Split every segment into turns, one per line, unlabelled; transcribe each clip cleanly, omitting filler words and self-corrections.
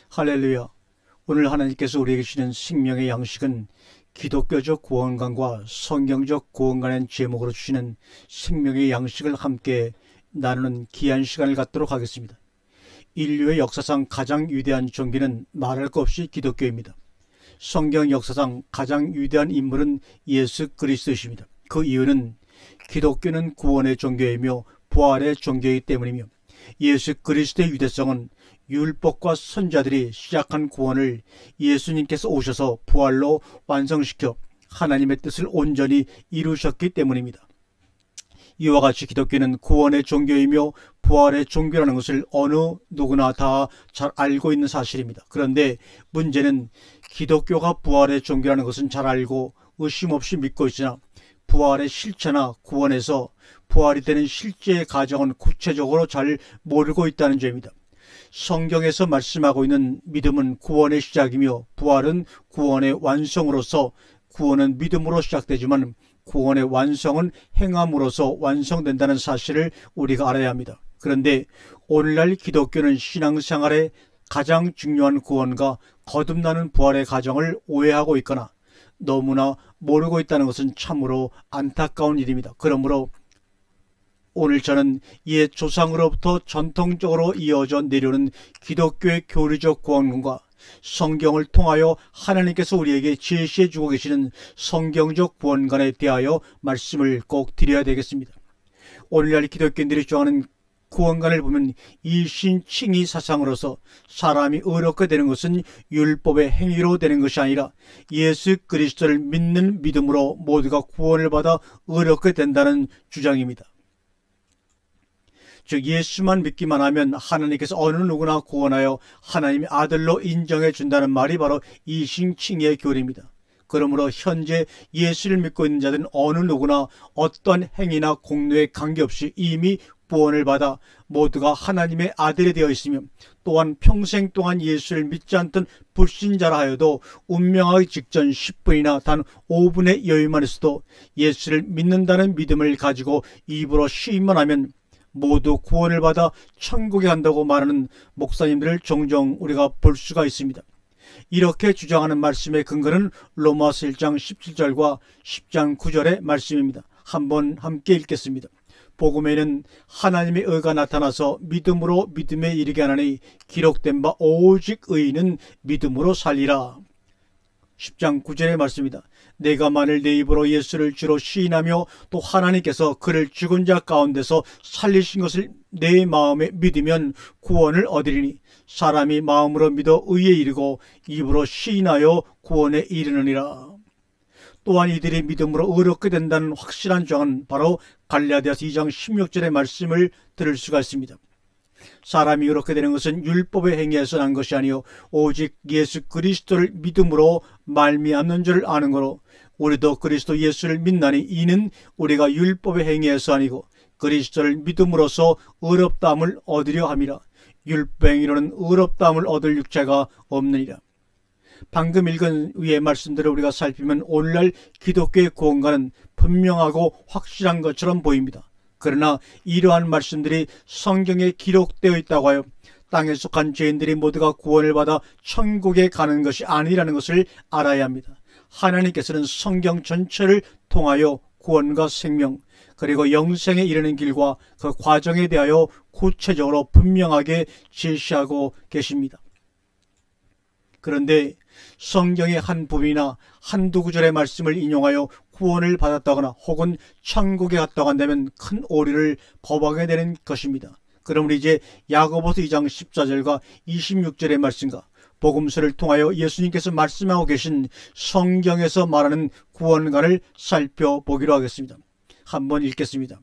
할렐루야. 오늘 하나님께서 우리에게 주시는 생명의 양식은 기독교적 구원관과 성경적 구원관의 제목으로 주시는 생명의 양식을 함께 나누는 귀한 시간을 갖도록 하겠습니다. 인류의 역사상 가장 위대한 종교는 말할 것 없이 기독교입니다. 성경 역사상 가장 위대한 인물은 예수 그리스도이십니다. 그 이유는 기독교는 구원의 종교이며 부활의 종교이기 때문이며, 예수 그리스도의 위대성은 율법과 선자들이 시작한 구원을 예수님께서 오셔서 부활로 완성시켜 하나님의 뜻을 온전히 이루셨기 때문입니다. 이와 같이 기독교는 구원의 종교이며 부활의 종교라는 것을 어느 누구나 다 잘 알고 있는 사실입니다. 그런데 문제는 기독교가 부활의 종교라는 것은 잘 알고 의심 없이 믿고 있으나 부활의 실체나 구원에서 부활이 되는 실제의 과정은 구체적으로 잘 모르고 있다는 점입니다. 성경에서 말씀하고 있는 믿음은 구원의 시작이며 부활은 구원의 완성으로서, 구원은 믿음으로 시작되지만 구원의 완성은 행함으로써 완성된다는 사실을 우리가 알아야 합니다. 그런데 오늘날 기독교는 신앙생활의 가장 중요한 구원과 거듭나는 부활의 과정을 오해하고 있거나 너무나 모르고 있다는 것은 참으로 안타까운 일입니다. 그러므로 오늘 저는 옛 조상으로부터 전통적으로 이어져 내려오는 기독교의 교리적 구원론과 성경을 통하여 하나님께서 우리에게 제시해 주고 계시는 성경적 구원관에 대하여 말씀을 꼭 드려야 되겠습니다. 오늘날 기독교인들이 주장하는 구원관을 보면 이신칭의 사상으로서 사람이 의롭게 되는 것은 율법의 행위로 되는 것이 아니라 예수 그리스도를 믿는 믿음으로 모두가 구원을 받아 의롭게 된다는 주장입니다. 즉 예수만 믿기만 하면 하나님께서 어느 누구나 구원하여 하나님의 아들로 인정해 준다는 말이 바로 이신칭의의 교리입니다. 그러므로 현재 예수를 믿고 있는 자들은 어느 누구나 어떤 행위나 공로에 관계없이 이미 구원을 받아 모두가 하나님의 아들이 되어 있으며, 또한 평생 동안 예수를 믿지 않던 불신자라 하여도 운명하기 직전 10분이나 단 5분의 여유만 있어도 예수를 믿는다는 믿음을 가지고 입으로 시인만 하면 모두 구원을 받아 천국에 간다고 말하는 목사님들을 종종 우리가 볼 수가 있습니다. 이렇게 주장하는 말씀의 근거는 로마서 1장 17절과 10장 9절의 말씀입니다. 한번 함께 읽겠습니다. 복음에는 하나님의 의가 나타나서 믿음으로 믿음에 이르게 하나니 기록된 바 오직 의인은 믿음으로 살리라. 10장 9절의 말씀입니다. 내가 만일 내 입으로 예수를 주로 시인하며 또 하나님께서 그를 죽은 자 가운데서 살리신 것을 내 마음에 믿으면 구원을 얻으리니 사람이 마음으로 믿어 의에 이르고 입으로 시인하여 구원에 이르느니라. 또한 이들이 믿음으로 의롭게 된다는 확실한 주장은 바로 갈라디아서 2장 16절의 말씀을 들을 수가 있습니다. 사람이 의롭게 되는 것은 율법의 행위에서 난 것이 아니요 오직 예수 그리스도를 믿음으로 말미암는 줄 아는 거로, 우리도 그리스도 예수를 믿나니 이는 우리가 율법의 행위에서 아니고 그리스도를 믿음으로써 의롭다함을 얻으려 함이라. 율법 행위로는 의롭다함을 얻을 육체가 없느니라. 방금 읽은 위의 말씀들을 우리가 살피면 오늘날 기독교의 구원과는 분명하고 확실한 것처럼 보입니다. 그러나 이러한 말씀들이 성경에 기록되어 있다고 하여 땅에 속한 죄인들이 모두가 구원을 받아 천국에 가는 것이 아니라는 것을 알아야 합니다. 하나님께서는 성경 전체를 통하여 구원과 생명 그리고 영생에 이르는 길과 그 과정에 대하여 구체적으로 분명하게 제시하고 계십니다. 그런데 성경의 한 부분이나 한두 구절의 말씀을 인용하여 구원을 받았다거나 혹은 천국에 갔다고 한다면 큰 오류를 범하게 되는 것입니다. 그러므로 이제 야고보서 2장 14절과 26절의 말씀과 복음서를 통하여 예수님께서 말씀하고 계신 성경에서 말하는 구원관을 살펴보기로 하겠습니다. 한번 읽겠습니다.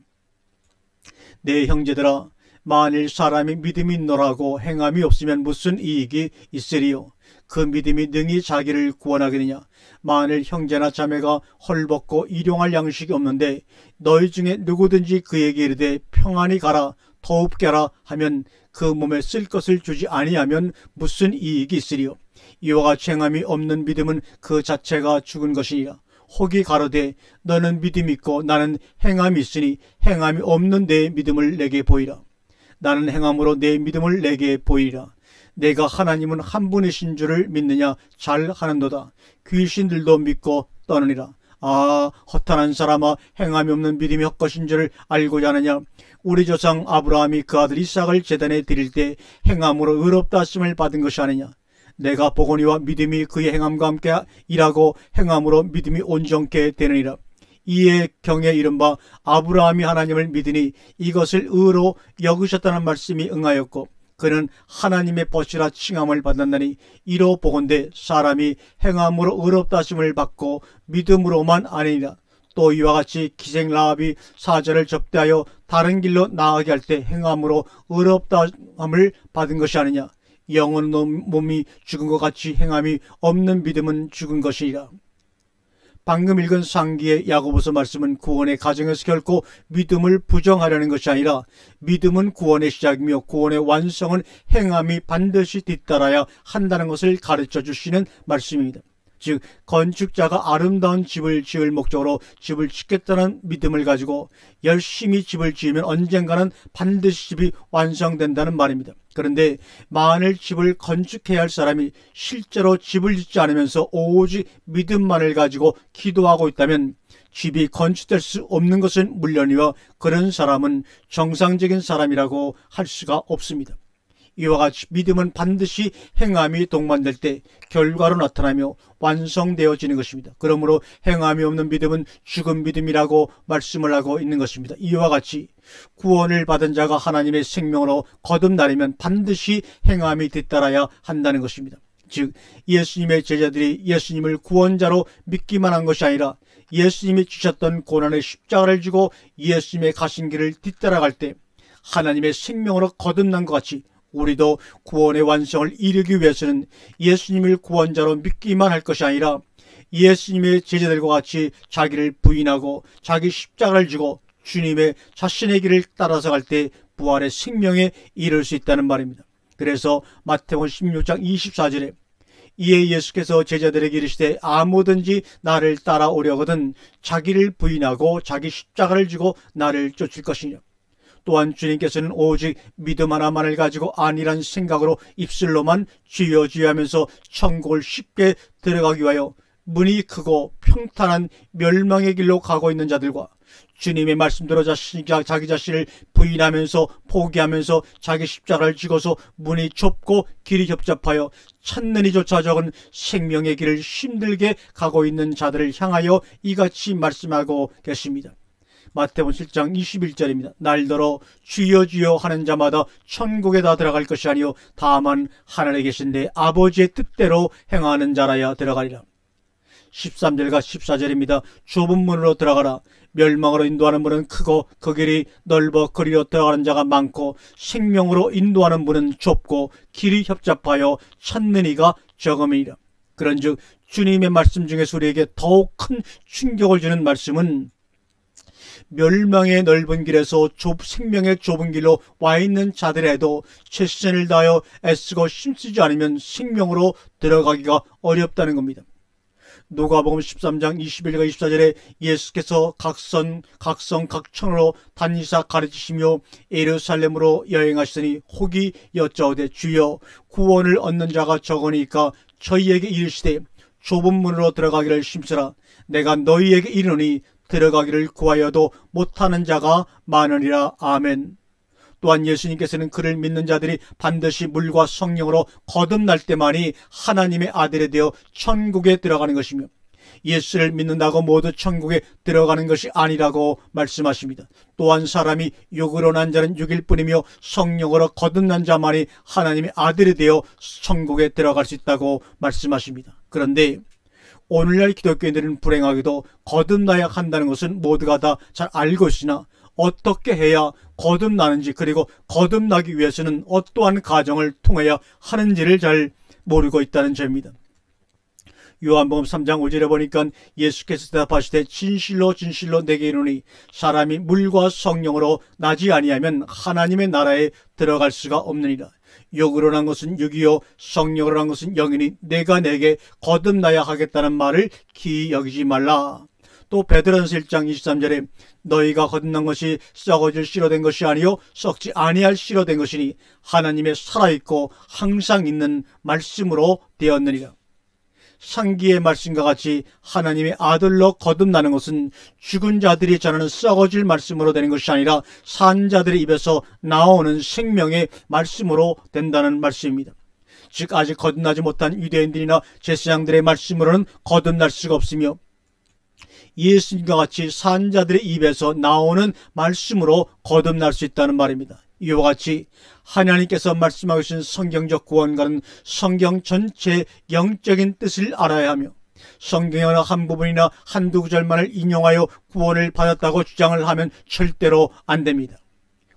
내 형제들아, 만일 사람이 믿음이 있노라고 행함이 없으면 무슨 이익이 있으리요? 그 믿음이 능히 자기를 구원하겠느냐? 만일 형제나 자매가 헐벗고 일용할 양식이 없는데 너희 중에 누구든지 그에게 이르되 평안히 가라 더웁게 하라 하면 그 몸에 쓸 것을 주지 아니하면 무슨 이익이 있으리요? 이와 같이 행함이 없는 믿음은 그 자체가 죽은 것이니라. 혹이 가로되 너는 믿음이 있고 나는 행함이 있으니 행함이 없는 내 믿음을 내게 보이라. 나는 행함으로 내 믿음을 내게 보이리라. 내가 하나님은 한 분이신 줄을 믿느냐? 잘하는도다. 귀신들도 믿고 떠느니라. 아, 허탄한 사람아, 행함이 없는 믿음이 헛것인 줄을 알고자 하느냐? 우리 조상 아브라함이 그 아들 이삭을 제단에 드릴 때 행함으로 의롭다 하심을 받은 것이 아니냐? 내가 보거니와 믿음이 그의 행함과 함께 일하고 행함으로 믿음이 온전케 되느니라. 이에 경에 이른바 아브라함이 하나님을 믿으니 이것을 의로 여기셨다는 말씀이 응하였고, 그는 하나님의 벗이라 칭함을 받았나니, 이로 보건대 사람이 행함으로 의롭다 하심을 받고 믿음으로만 아니니라. 또 이와 같이 기생 라합이 사자를 접대하여 다른 길로 나가게 할 때 행함으로 의롭다함을 받은 것이 아니냐? 영혼은 몸이 죽은 것 같이 행함이 없는 믿음은 죽은 것이니라. 방금 읽은 상기의 야고보서 말씀은 구원의 과정에서 결코 믿음을 부정하려는 것이 아니라, 믿음은 구원의 시작이며 구원의 완성은 행함이 반드시 뒤따라야 한다는 것을 가르쳐 주시는 말씀입니다. 즉, 건축자가 아름다운 집을 지을 목적으로 집을 짓겠다는 믿음을 가지고 열심히 집을 지으면 언젠가는 반드시 집이 완성된다는 말입니다. 그런데 만일 집을 건축해야 할 사람이 실제로 집을 짓지 않으면서 오직 믿음만을 가지고 기도하고 있다면 집이 건축될 수 없는 것은 물론이와 그런 사람은 정상적인 사람이라고 할 수가 없습니다. 이와 같이 믿음은 반드시 행함이 동반될 때 결과로 나타나며 완성되어지는 것입니다. 그러므로 행함이 없는 믿음은 죽은 믿음이라고 말씀을 하고 있는 것입니다. 이와 같이 구원을 받은 자가 하나님의 생명으로 거듭나려면 반드시 행함이 뒤따라야 한다는 것입니다. 즉, 예수님의 제자들이 예수님을 구원자로 믿기만 한 것이 아니라 예수님이 주셨던 고난의 십자가를 지고 예수님의 가신 길을 뒤따라갈 때 하나님의 생명으로 거듭난 것 같이 우리도 구원의 완성을 이루기 위해서는 예수님을 구원자로 믿기만 할 것이 아니라 예수님의 제자들과 같이 자기를 부인하고 자기 십자가를 지고 주님의 자신의 길을 따라서 갈 때 부활의 생명에 이를 수 있다는 말입니다. 그래서 마태복음 16장 24절에 이에 예수께서 제자들에게 이르시되 아무든지 나를 따라오려거든 자기를 부인하고 자기 십자가를 지고 나를 쫓을 것이냐. 또한 주님께서는 오직 믿음 하나만을 가지고 아니란 생각으로 입술로만 주여 주여 하면서 천국을 쉽게 들어가기 위하여 문이 크고 평탄한 멸망의 길로 가고 있는 자들과 주님의 말씀대로 자기 자신을 부인하면서 포기하면서 자기 십자가를 지고서 문이 좁고 길이 협잡하여 찾는 이조차 적은 생명의 길을 힘들게 가고 있는 자들을 향하여 이같이 말씀하고 계십니다. 마태복음 7장 21절입니다. 날더러 주여 주여 하는 자마다 천국에 다 들어갈 것이 아니요 다만 하늘에 계신데 아버지의 뜻대로 행하는 자라야 들어가리라. 13절과 14절입니다. 좁은 문으로 들어가라. 멸망으로 인도하는 문은 크고 그 길이 넓어 거리로 들어가는 자가 많고 생명으로 인도하는 문은 좁고 길이 협잡하여 찾는 이가 적음이니라. 그런즉 주님의 말씀 중에서 우리에게 더욱 큰 충격을 주는 말씀은 멸망의 넓은 길에서 생명의 좁은 길로 와 있는 자들에도 최선을 다하여 애쓰고 힘쓰지 않으면 생명으로 들어가기가 어렵다는 겁니다. 누가복음 13장 21절과 24절에 예수께서 각성각천으로 다니사 가르치시며 예루살렘으로 여행하시더니 혹이 여짜오되 주여 구원을 얻는 자가 적으니까 저희에게 이르시되 좁은 문으로 들어가기를 힘쓰라. 내가 너희에게 이르노니 들어가기를 구하여도 못하는 자가 많으니라. 아멘. 또한 예수님께서는 그를 믿는 자들이 반드시 물과 성령으로 거듭날 때만이 하나님의 아들이 되어 천국에 들어가는 것이며 예수를 믿는다고 모두 천국에 들어가는 것이 아니라고 말씀하십니다. 또한 사람이 육으로 난 자는 육일 뿐이며 성령으로 거듭난 자만이 하나님의 아들이 되어 천국에 들어갈 수 있다고 말씀하십니다. 그런데 오늘날 기독교인들은 불행하게도 거듭나야 한다는 것은 모두가 다 잘 알고 있으나 어떻게 해야 거듭나는지 그리고 거듭나기 위해서는 어떠한 과정을 통해야 하는지를 잘 모르고 있다는 점입니다. 요한복음 3장 5절에 보니까 예수께서 대답하시되 진실로 진실로 내게 이르노니 사람이 물과 성령으로 나지 아니하면 하나님의 나라에 들어갈 수가 없느니라. 육으로 난 것은 육이요 성령으로 난 것은 영이니 내가 내게 거듭나야 하겠다는 말을 기이 여기지 말라. 또 베드로전서 1장 23절에 너희가 거듭난 것이 썩어질 씨로 된 것이 아니요 썩지 아니할 씨로 된 것이니 하나님의 살아있고 항상 있는 말씀으로 되었느니라. 상기의 말씀과 같이 하나님의 아들로 거듭나는 것은 죽은 자들이 전하는 썩어질 말씀으로 되는 것이 아니라 산 자들의 입에서 나오는 생명의 말씀으로 된다는 말씀입니다. 즉 아직 거듭나지 못한 유대인들이나 제사장들의 말씀으로는 거듭날 수가 없으며 예수님과 같이 산 자들의 입에서 나오는 말씀으로 거듭날 수 있다는 말입니다. 이와 같이 하나님께서 말씀하고 계신 성경적 구원과는 성경 전체의 영적인 뜻을 알아야 하며 성경의 어느 한 부분이나 한두 구절만을 인용하여 구원을 받았다고 주장을 하면 절대로 안 됩니다.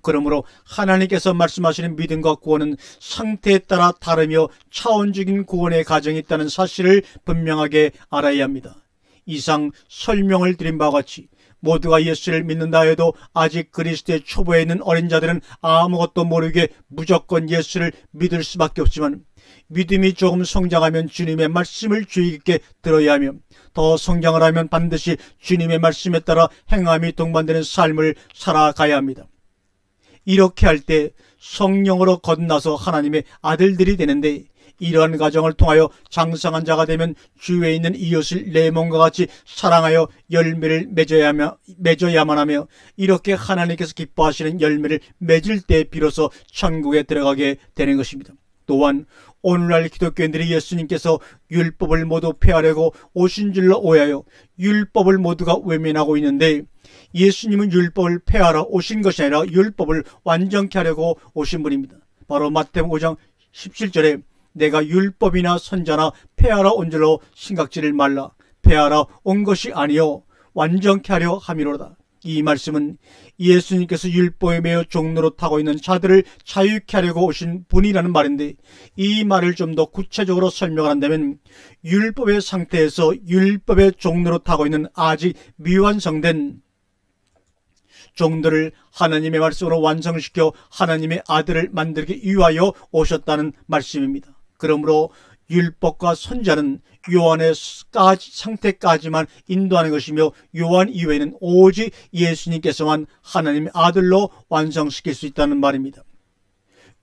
그러므로 하나님께서 말씀하시는 믿음과 구원은 상태에 따라 다르며 차원적인 구원의 과정이 있다는 사실을 분명하게 알아야 합니다. 이상 설명을 드린 바와 같이 모두가 예수를 믿는다 해도 아직 그리스도의 초보에 있는 어린 자들은 아무것도 모르게 무조건 예수를 믿을 수밖에 없지만 믿음이 조금 성장하면 주님의 말씀을 주의 깊게 들어야 하며 더 성장을 하면 반드시 주님의 말씀에 따라 행함이 동반되는 삶을 살아가야 합니다. 이렇게 할 때 성령으로 거듭나서 하나님의 아들들이 되는데 이러한 과정을 통하여 장성한 자가 되면 주위에 있는 이웃을 내 몸과 같이 사랑하여 열매를 맺어야만 하며 이렇게 하나님께서 기뻐하시는 열매를 맺을 때 비로소 천국에 들어가게 되는 것입니다. 또한 오늘날 기독교인들이 예수님께서 율법을 모두 폐하려고 오신 줄로 오해하여 율법을 모두가 외면하고 있는데 예수님은 율법을 폐하러 오신 것이 아니라 율법을 완전케 하려고 오신 분입니다. 바로 마태복음 5장 17절에 내가 율법이나 선자나 폐하러 온 줄로 생각지를 말라. 폐하러 온 것이 아니요 완전케 하려 함이로다. 이 말씀은 예수님께서 율법에 매여 종노릇하고 있는 자들을 자유케 하려고 오신 분이라는 말인데 이 말을 좀 더 구체적으로 설명을 한다면 율법의 상태에서 율법에 종노릇하고 있는 아직 미완성된 종들을 하나님의 말씀으로 완성시켜 하나님의 아들을 만들기 위하여 오셨다는 말씀입니다. 그러므로 율법과 선자는 요한의 상태까지만 인도하는 것이며 요한 이외에는 오직 예수님께서만 하나님의 아들로 완성시킬 수 있다는 말입니다.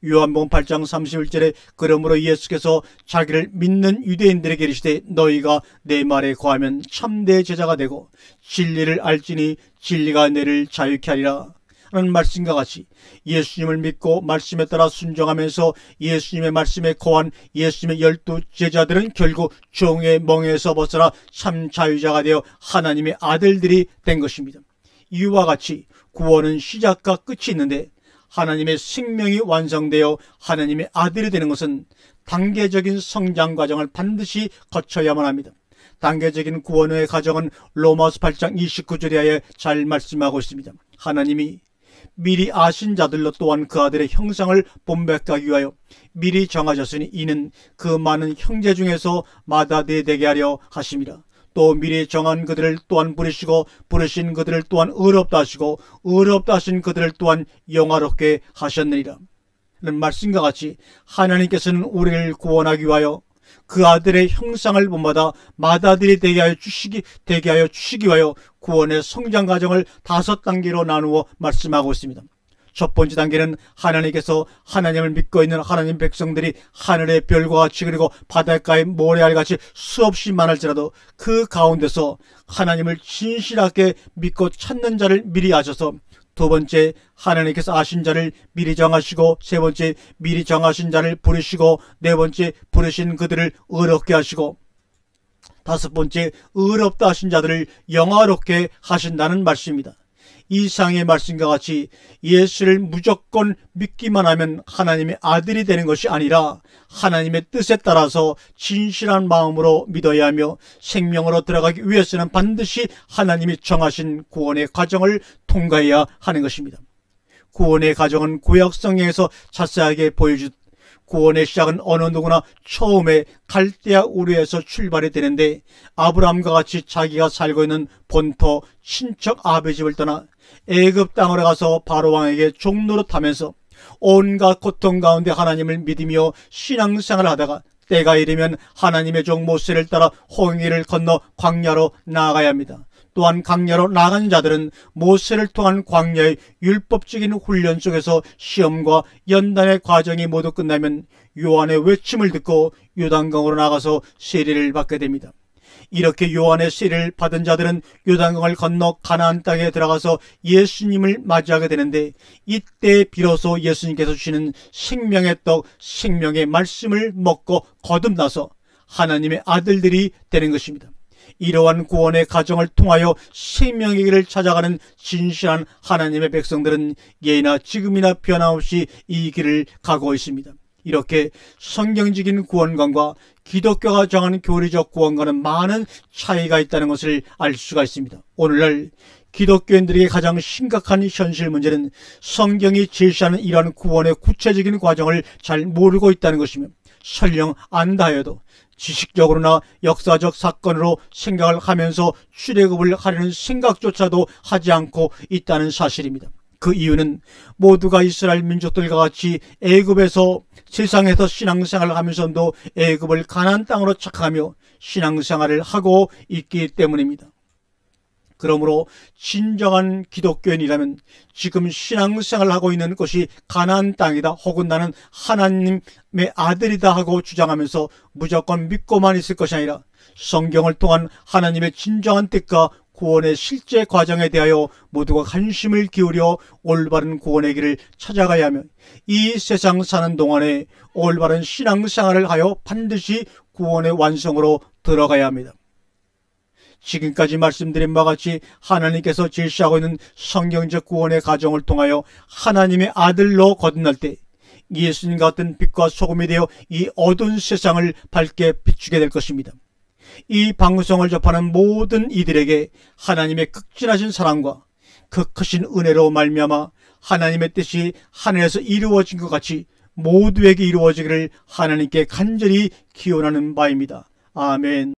요한복음 8장 31절에 그러므로 예수께서 자기를 믿는 유대인들에게 이르시되 너희가 내 말에 거하면 참된 제자가 되고 진리를 알지니 진리가 너희를 자유케 하리라 하는 말씀과 같이 예수님을 믿고 말씀에 따라 순종하면서 예수님의 말씀에 거한 예수님의 12 제자들은 결국 종의 멍에서 벗어나 참 자유자가 되어 하나님의 아들들이 된 것입니다. 이와 같이 구원은 시작과 끝이 있는데 하나님의 생명이 완성되어 하나님의 아들이 되는 것은 단계적인 성장 과정을 반드시 거쳐야만 합니다. 단계적인 구원의 과정은 로마서 8장 29절에 잘 말씀하고 있습니다. 하나님이 미리 아신 자들로 또한 그 아들의 형상을 본받기 위하여 미리 정하셨으니 이는 그 많은 형제 중에서 맏아들이 되게 하려 하심이라. 또 미리 정한 그들을 또한 부르시고 부르신 그들을 또한 의롭다 하시고 의롭다 하신 그들을 또한 영화롭게 하셨느니라. 라는 말씀과 같이 하나님께서는 우리를 구원하기 위하여 그 아들의 형상을 본받아 맏아들이 되게 하여 주시기 위하여 구원의 성장 과정을 5단계로 나누어 말씀하고 있습니다. 첫 번째 단계는 하나님께서 하나님을 믿고 있는 하나님 백성들이 하늘의 별과 같이 그리고 바닷가의 모래알같이 수없이 많을지라도 그 가운데서 하나님을 진실하게 믿고 찾는 자를 미리 하셔서 두 번째 하나님께서 아신 자를 미리 정하시고 세 번째 미리 정하신 자를 부르시고 네 번째 부르신 그들을 의롭게 하시고 다섯 번째 의롭다 하신 자들을 영화롭게 하신다는 말씀입니다. 이상의 말씀과 같이 예수를 무조건 믿기만 하면 하나님의 아들이 되는 것이 아니라 하나님의 뜻에 따라서 진실한 마음으로 믿어야 하며 생명으로 들어가기 위해서는 반드시 하나님이 정하신 구원의 과정을 통과해야 하는 것입니다. 구원의 과정은 구약 성경에서 자세하게 보여주듯 구원의 시작은 어느 누구나 처음에 갈대아 우르에서 출발이 되는데 아브라함과 같이 자기가 살고 있는 본토 친척 아베 집을 떠나 애굽 땅으로 가서 바로 왕에게 종노릇하면서 온갖 고통 가운데 하나님을 믿으며 신앙생활을 하다가 때가 이르면 하나님의 종 모세를 따라 홍해를 건너 광야로 나아가야 합니다. 또한 광야로 나간 자들은 모세를 통한 광야의 율법적인 훈련 속에서 시험과 연단의 과정이 모두 끝나면 요한의 외침을 듣고 요단강으로 나가서 세례를 받게 됩니다. 이렇게 요한의 세례를 받은 자들은 요단강을 건너 가나안 땅에 들어가서 예수님을 맞이하게 되는데, 이때 비로소 예수님께서 주시는 생명의 떡, 생명의 말씀을 먹고 거듭나서 하나님의 아들들이 되는 것입니다. 이러한 구원의 과정을 통하여 생명의 길을 찾아가는 진실한 하나님의 백성들은 예나 지금이나 변함없이 이 길을 가고 있습니다. 이렇게 성경적인 구원관과 기독교가 정하는 교리적 구원과는 많은 차이가 있다는 것을 알 수가 있습니다. 오늘날 기독교인들에게 가장 심각한 현실 문제는 성경이 제시하는 이러한 구원의 구체적인 과정을 잘 모르고 있다는 것이며, 설령 안다 해도 지식적으로나 역사적 사건으로 생각을 하면서 출애굽을 하려는 생각조차도 하지 않고 있다는 사실입니다. 그 이유는 모두가 이스라엘 민족들과 같이 애굽에서 세상에서 신앙생활을 하면서도 애굽을 가나안 땅으로 착각하며 신앙생활을 하고 있기 때문입니다. 그러므로 진정한 기독교인이라면 지금 신앙생활을 하고 있는 것이 가나안 땅이다, 혹은 나는 하나님의 아들이다 하고 주장하면서 무조건 믿고만 있을 것이 아니라 성경을 통한 하나님의 진정한 뜻과 구원의 실제 과정에 대하여 모두가 관심을 기울여 올바른 구원의 길을 찾아가야 하며, 이 세상 사는 동안에 올바른 신앙생활을 하여 반드시 구원의 완성으로 들어가야 합니다. 지금까지 말씀드린 바와 같이 하나님께서 제시하고 있는 성경적 구원의 과정을 통하여 하나님의 아들로 거듭날 때 예수님 같은 빛과 소금이 되어 이 어두운 세상을 밝게 비추게 될 것입니다. 이 방송을 접하는 모든 이들에게 하나님의 극진하신 사랑과 그 크신 은혜로 말미암아 하나님의 뜻이 하늘에서 이루어진 것 같이 모두에게 이루어지기를 하나님께 간절히 기원하는 바입니다. 아멘.